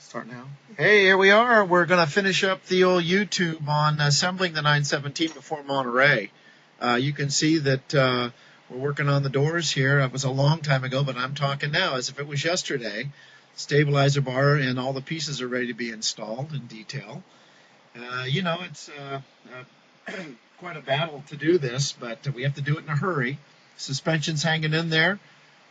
Start now. Hey, here we are. We're going to finish up the old YouTube on assembling the 917 before Monterey. You can see that we're working on the doors here. It was a long time ago, but I'm talking now as if it was yesterday. Stabilizer bar and all the pieces are ready to be installed in detail. It's quite a battle to do this, but we have to do it in a hurry. Suspension's hanging in there.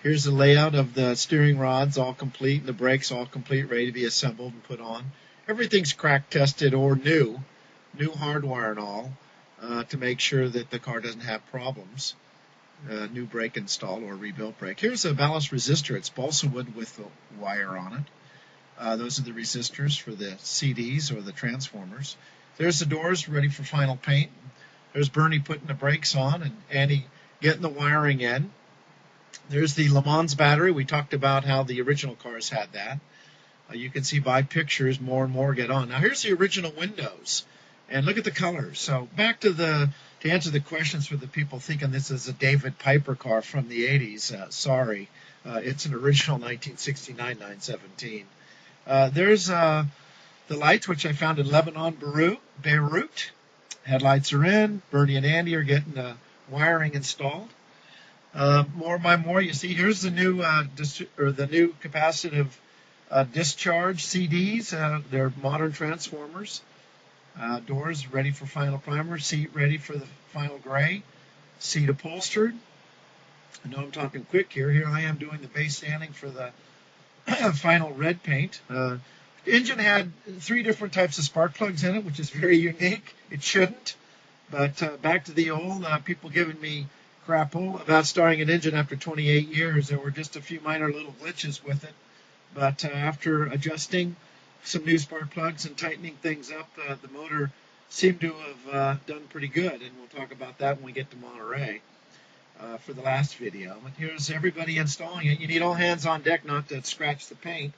Here's the layout of the steering rods all complete, and the brakes all complete, ready to be assembled and put on. Everything's crack tested or new hardwire and all, to make sure that the car doesn't have problems. New brake installed or rebuilt brake. Here's a ballast resistor. It's balsa wood with a wire on it. Those are the resistors for the CDs or the transformers. There's the doors ready for final paint. There's Bernie putting the brakes on and Andy getting the wiring in. There's the Le Mans battery. We talked about how the original cars had that. You can see by pictures more and more get on. Now here's the original windows, and look at the colors. So back to answer the questions for the people thinking this is a David Piper car from the 80s. Sorry, it's an original 1969 917. There's the lights, which I found in Lebanon, Beirut. Headlights are in. Bernie and Andy are getting the wiring installed. More by more, you see here's the new new capacitive discharge CDs. They're modern transformers. Doors ready for final primer. Seat ready for the final gray. Seat upholstered. I know I'm talking quick here. Here I am doing the base sanding for the final red paint. The engine had 3 different types of spark plugs in it, which is very unique. It shouldn't. But back to the old, people giving me crap about starting an engine after 28 years. There were just a few minor little glitches with it. But after adjusting some new spark plugs and tightening things up, the motor seemed to have done pretty good. And we'll talk about that when we get to Monterey for the last video. But here's everybody installing it. You need all hands on deck not to scratch the paint.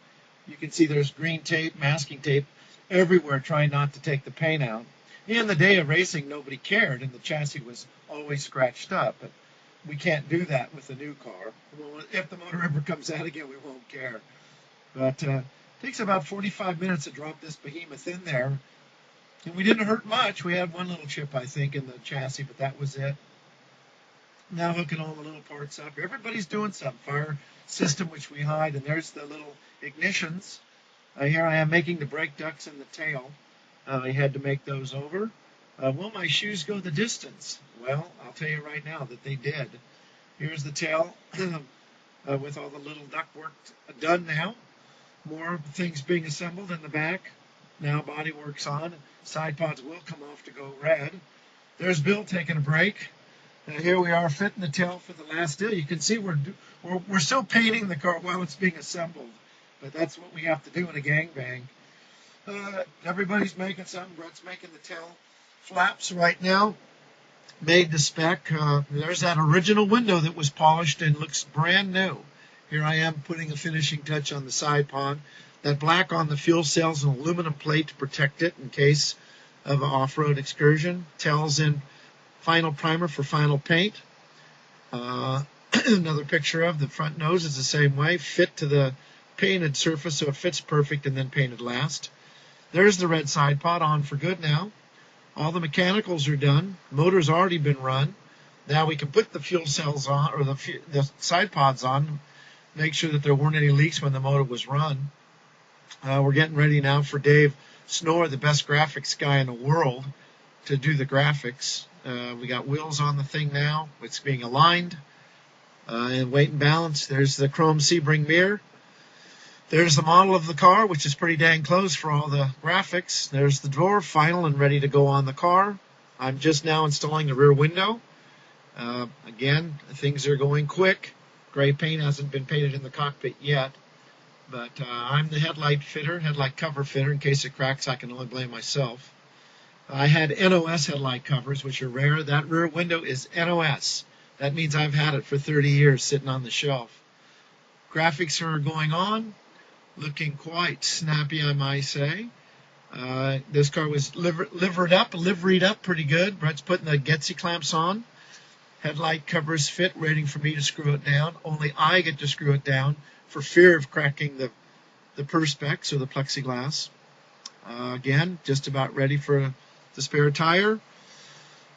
You can see there's green tape, masking tape everywhere trying not to take the paint out. In the day of racing, nobody cared, and the chassis was always scratched up. But we can't do that with the new car. Well, if the motor ever comes out again, we won't care. But it takes about 45 minutes to drop this behemoth in there. And we didn't hurt much. We had one little chip, I think, in the chassis, but that was it. Now hooking all the little parts up. Everybody's doing something. Fire system, which we hide, and there's the little ignitions. Here I am making the brake ducts and the tail. I had to make those over. Will my shoes go the distance? Well, I'll tell you right now that they did. Here's the tail with all the little duct work done now. More things being assembled in the back. Now body work's on. Side pods will come off to go red. There's Bill taking a break. Here we are fitting the tail for the last deal. You can see we're still painting the car while it's being assembled. But that's what we have to do in a gangbang. Everybody's making something. Brett's making the tail flaps right now. Made the spec. There's that original window that was polished and looks brand new. Here I am putting a finishing touch on the side pod. That black on the fuel cell's an aluminum plate to protect it in case of an off-road excursion. Tail's in final primer for final paint. Another picture of the front nose is the same way. Fit to the painted surface so it fits perfect and then painted last. There's the red side pod on for good now. All the mechanicals are done. Motor's already been run. Now we can put the fuel cells on, or the side pods on, make sure that there weren't any leaks when the motor was run. We're getting ready now for Dave Snore, the best graphics guy in the world, to do the graphics. We got wheels on the thing now. It's being aligned and weight and balance. There's the chrome Sebring mirror. There's the model of the car, which is pretty dang close for all the graphics. There's the door, final and ready to go on the car. I'm just now installing the rear window. Again, things are going quick. Gray paint hasn't been painted in the cockpit yet. But I'm the headlight cover fitter. In case it cracks, I can only blame myself. I had NOS headlight covers, which are rare. That rear window is NOS. That means I've had it for 30 years sitting on the shelf. Graphics are going on. Looking quite snappy, I might say. This car was liveried up pretty good. Brett's putting the Getsy clamps on. Headlight covers fit, waiting for me to screw it down. Only I get to screw it down for fear of cracking the the perspex or the plexiglass. Again, just about ready for the spare tire.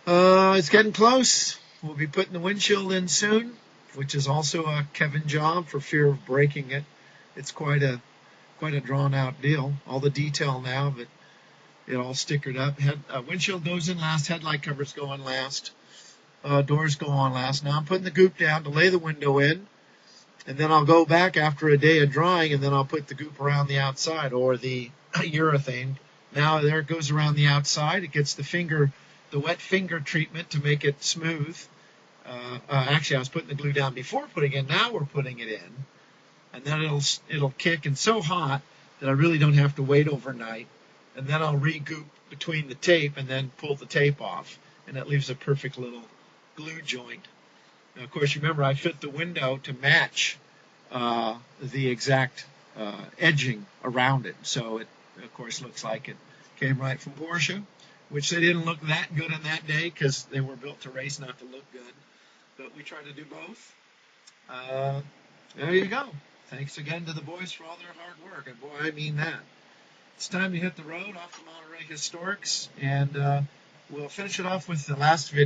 It's getting close. We'll be putting the windshield in soon, which is also a Kevin job for fear of breaking it. It's quite a drawn out deal. All the detail now, but it all stickered up. Windshield goes in last, headlight covers go on last, doors go on last. Now I'm putting the goop down to lay the window in, and then I'll go back after a day of drying, and then I'll put the goop around the outside, or the urethane. Now there it goes around the outside. It gets the wet finger treatment to make it smooth. Actually, I was putting the glue down before putting it in. Now we're putting it in, and then it'll kick. And so hot that I really don't have to wait overnight. And then I'll re-goop between the tape and then pull the tape off, and it leaves a perfect little glue joint. Now, of course, remember I fit the window to match the exact edging around it, so it, of course, looks like it came right from Porsche, which they didn't look that good on that day because they were built to race, not to look good. But we try to do both. There you go. Thanks again to the boys for all their hard work, and boy, I mean that. It's time to hit the road off the Monterey Historics, and we'll finish it off with the last video.